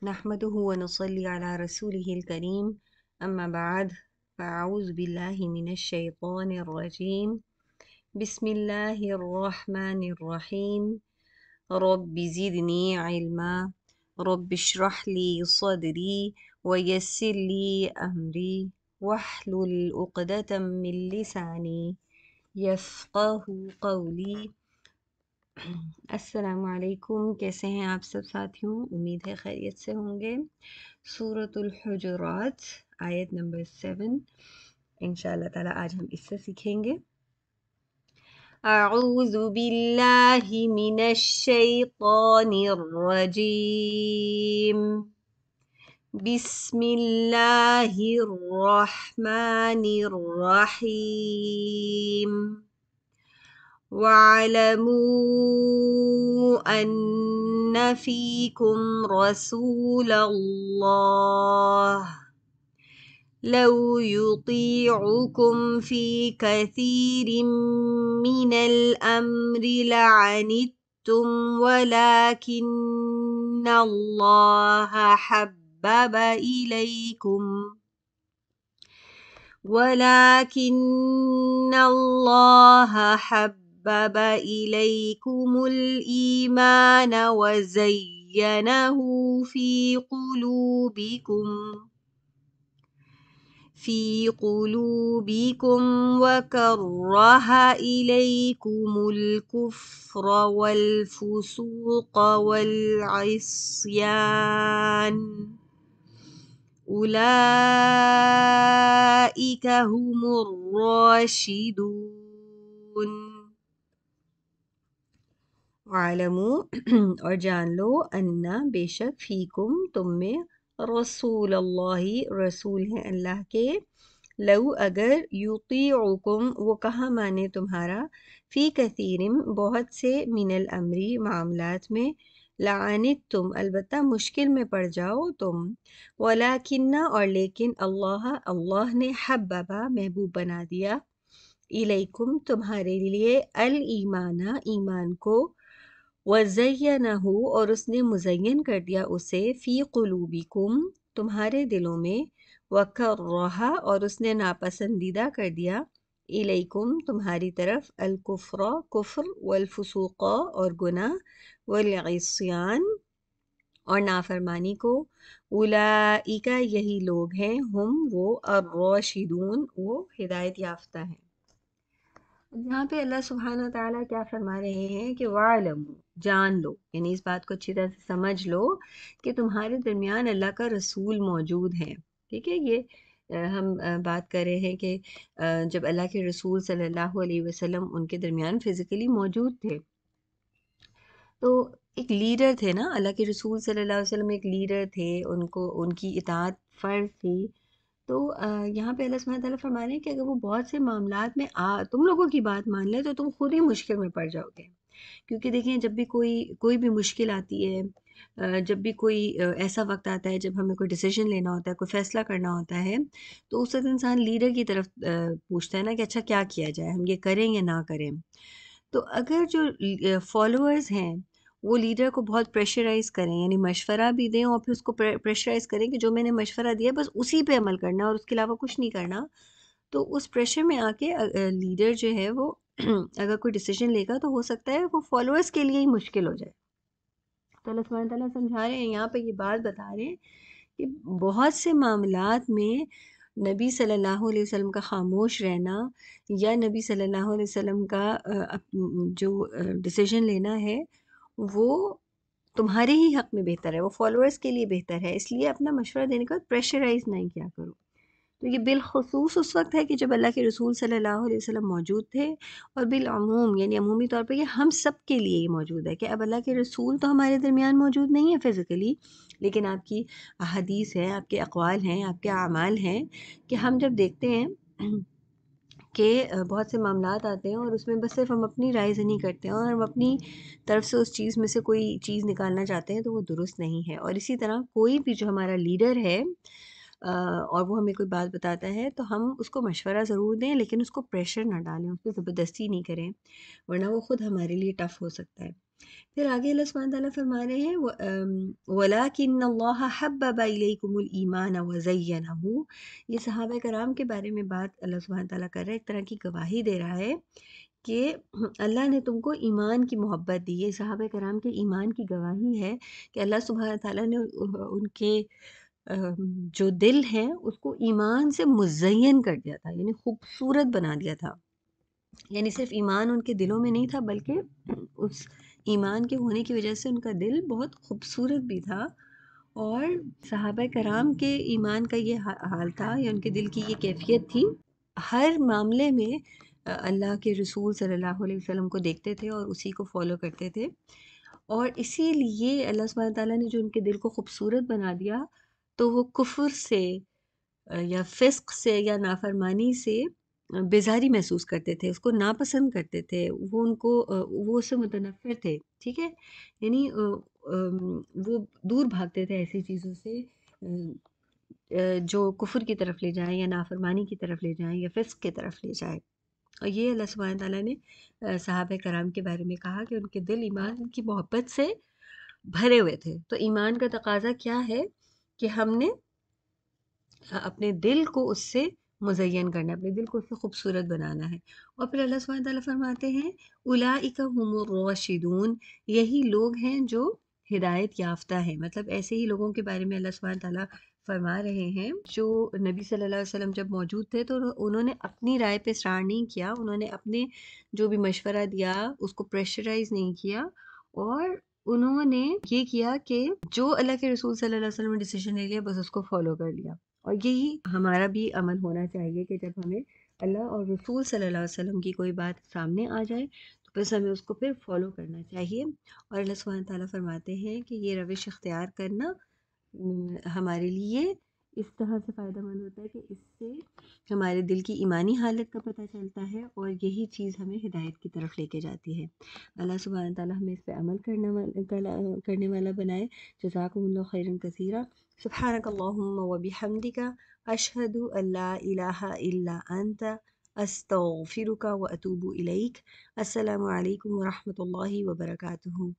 نحمده ونصلي على رسوله الكريم أما بعد فأعوذ بالله من الشيطان الرجيم بسم الله الرحمن الرحيم رب زدني علما رب اشرح لي صدري ويسر لي أمري واحلل عقدة من لساني يفقه قولي۔ السلام علیکم، کیسے ہیں آپ سب ساتھیوں؟ امید ہے خیریت سے ہوں گے۔ سورۃ الحجرات آیت نمبر 7 انشاءاللہ تعالی آج ہم اس سے سیکھیں گے۔ اعوذ باللہ من الشیطان الرجیم، بسم اللہ الرحمن الرحیم۔ وَاعْلَمُوا أَنَّ فِيكُمْ رَسُولَ اللَّهِ لَوْ يُطِيعُكُمْ فِي كَثِيرٍ مِّنَ الْأَمْرِ لَعَنِتُّمْ وَلَكِنَّ اللَّهَ حبب إليكم الإيمان وزينه في قلوبكم وكره إليكم الكفر والفسوق والعصيان أولئك هم الراشدون۔ وَاعْلَمُوا اور جان لو، انا بے شک، فیکم تم میں، رسول اللہ رسول ہیں اللہ کے، لو اگر، یطیعکم وہ کہاں مانے تمہارا، فی کثیرم بہت سے، من الامری معاملات میں، لعنتم البتہ مشکل میں پڑ جاؤ تم، ولیکن اور لیکن، اللہ نے حببا محبوب بنا دیا، الیکم تمہارے لیے، الایمان ایمان کو، وزینہ اور اس نے مزین کر دیا اسے، فی قلوبکم تمہارے دلوں میں، وکرہ اور اس نے ناپسندیدہ کر دیا، الیکم تمہاری طرف، الکفر کفر، والفسوق اور گناہ، والعصیان اور نافرمانی کو، اولئک یہی لوگ ہیں، ہم وہ، الراشدون وہ ہدایت یافتہ ہیں۔ یہاں پہ اللہ سبحانہ وتعالیٰ کیا فرما رہے ہیں کہ وَاعْلَمُوا جان لو، یعنی اس بات کو اچھی طرح سے سمجھ لو کہ تمہارے درمیان اللہ کا رسول موجود ہے۔ ٹھیک ہے، یہ ہم بات کر رہے ہیں کہ جب اللہ کے رسول صلی اللہ علیہ وسلم ان کے درمیان فزیکلی موجود تھے تو ایک لیڈر تھے نا، اللہ کے رسول صلی اللہ علیہ وسلم ایک لیڈر تھے، ان کی اطاعت فرض تھی۔ تو یہاں پہ اللہ سبحانہ تعالیٰ فرما رہے ہیں کہ اگر وہ بہت سے معاملات میں تم لوگوں کی بات مان لیں تو تم خود ہی مشکل میں پڑ جاؤ گے، کیونکہ دیکھیں جب بھی کوئی بھی مشکل آتی ہے، جب بھی کوئی ایسا وقت آتا ہے جب ہمیں کوئی ڈیسیژن لینا ہوتا ہے، کوئی فیصلہ کرنا ہوتا ہے، تو اس وقت انسان لیڈر کی طرف پوچھتا ہے نا کہ اچھا کیا کیا جائے، ہم یہ کریں یا نہ کریں۔ تو اگر جو فالوورز ہیں وہ لیڈر کو بہت پریشرائز کریں، یعنی مشورہ بھی دیں اور پھر اس کو پریشرائز کریں کہ جو میں نے مشورہ دیا بس اسی پہ عمل کرنا اور اس کے علاوہ کچھ نہیں کرنا، تو اس پریشر میں آ کے لیڈر جو ہے وہ اگر کوئی ڈیسیژن لے گا تو ہو سکتا ہے وہ فالوورز کے لیے ہی مشکل ہو جائے۔ تو اللہ سبحانہ تعالیٰ سمجھا رہے ہیں، یہاں پہ یہ بات بتا رہے ہیں کہ بہت سے معاملات میں نبی صلی اللہ علیہ وسلم کا خاموش رہنا یا نبی صلی اللہ علیہ وسلم کا جو ڈیسیژن لینا ہے وہ تمہارے ہی حق میں بہتر ہے، وہ فالوورز کے لیے بہتر ہے، اس لیے اپنا مشورہ دینے کا پریشرائز نہیں کیا کرو۔ تو یہ بالخصوص اس وقت ہے کہ جب اللہ کے رسول صلی اللہ علیہ وسلم موجود تھے، اور بالعموم یعنی عمومی طور پہ یہ ہم سب کے لیے یہ موجود ہے کہ اب اللہ کے رسول تو ہمارے درمیان موجود نہیں ہے فزیکلی، لیکن آپ کی احادیث ہیں، آپ کے اقوال ہیں، آپ کے اعمال ہیں، کہ ہم جب دیکھتے ہیں کہ بہت سے معاملات آتے ہیں اور اس میں بس صرف ہم اپنی رائے سے نہیں کرتے ہیں اور ہم اپنی طرف سے اس چیز میں سے کوئی چیز نکالنا چاہتے ہیں تو وہ درست نہیں ہے۔ اور اسی طرح کوئی بھی جو ہمارا لیڈر ہے اور وہ ہمیں کوئی بات بتاتا ہے تو ہم اس کو مشورہ ضرور دیں، لیکن اس کو پریشر نہ ڈالیں، اس پہ زبردستی نہیں کریں، ورنہ وہ خود ہمارے لیے ٹف ہو سکتا ہے۔ پھر آگے اللہ سبحانہ تعالیٰ فرما رہے ہیں وَلَٰكِنَّ اللَّهَ حَبَّبَ إِلَيْكُمُ الْإِيمَانَ وَزَيَّنَهُ، یہ صحابہ کرام کے بارے میں بات اللہ سبحانہ تعالیٰ کر رہا ہے، ایک طرح کی گواہی دے رہا ہے کہ اللہ نے تم کو ایمان کی محبت دی. یہ صحابہ کرام کے ایمان کی گواہی ہے کہ اللہ سبحانہ تعالیٰ نے ان کے جو دل ہیں اس کو ایمان سے مزین کر دیا تھا، یعنی خوبصورت بنا دیا تھا. یعنی صرف ایمان ان کے دلوں میں نہیں تھا بلکہ اس ایمان کے ہونے کی وجہ سے ان کا دل بہت خوبصورت بھی تھا. اور صحابہ کرام کے ایمان کا یہ حال تھا یا ان کے دل کی یہ کیفیت تھی، ہر معاملے میں اللہ کے رسول صلی اللہ علیہ وسلم کو دیکھتے تھے اور اسی کو فالو کرتے تھے. اور اسی لیے اللہ سبحانہ تعالیٰ نے جو ان کے دل کو خوبصورت بنا دیا تو وہ کفر سے یا فسق سے یا نافرمانی سے بیزاری محسوس کرتے تھے، اس کو ناپسند کرتے تھے، وہ اس سے متنفر تھے. ٹھیک ہے، یعنی وہ دور بھاگتے تھے ایسی چیزوں سے جو کفر کی طرف لے جائیں یا نافرمانی کی طرف لے جائیں یا فسق کی طرف لے جائیں. اور یہ اللہ سبحانہ تعالیٰ نے صحابہ کرام کے بارے میں کہا کہ ان کے دل ایمان کی محبت سے بھرے ہوئے تھے. تو ایمان کا تقاضا کیا ہے کہ ہم نے اپنے دل کو اس سے مزین کرنا ہے، اپنے دل کو اس سے خوبصورت بنانا ہے. اور پھر اللہ سبحانہ تعالیٰ فرماتے ہیں اولئک هم الراشدون، یہی لوگ ہیں جو ہدایت یافتہ ہیں. مطلب ایسے ہی لوگوں کے بارے میں اللہ سبحانہ تعالیٰ فرما رہے ہیں جو نبی صلی اللہ علیہ وسلم جب موجود تھے تو انہوں نے اپنی رائے پہ اصرار نہیں کیا، انہوں نے اپنے جو بھی مشورہ دیا اس کو پریشرائز نہیں کیا، اور انہوں نے یہ کیا کہ جو اللہ کے رسول صلی اللہ علیہ وسلم نے ڈیسیجن لے لیا بس اس کو فالو کر لیا. اور یہی ہمارا بھی عمل ہونا چاہیے کہ جب ہمیں اللہ اور رسول صلی اللہ علیہ وسلم کی کوئی بات سامنے آ جائے تو بس ہمیں اس کو پھر فالو کرنا چاہیے. اور اللہ سبحانہ تعالیٰ فرماتے ہیں کہ یہ روش اختیار کرنا ہمارے لیے اس طرح سے فائدہ مند ہوتا ہے کہ اس سے ہمارے دل کی ایمانی حالت کا پتہ چلتا ہے اور یہی چیز ہمیں ہدایت کی طرف لے کے جاتی ہے. اللہ سبحانہ تعالیٰ ہمیں اس پہ عمل کرنے والا بنائے. جزاکم اللہ خیرا کثیرا. سبحانک اللہم و بحمدک اشہد ان لا الہ الا انت استغفرک و اتوب الیک. السلام علیکم ورحمۃ اللہ وبرکاتہ.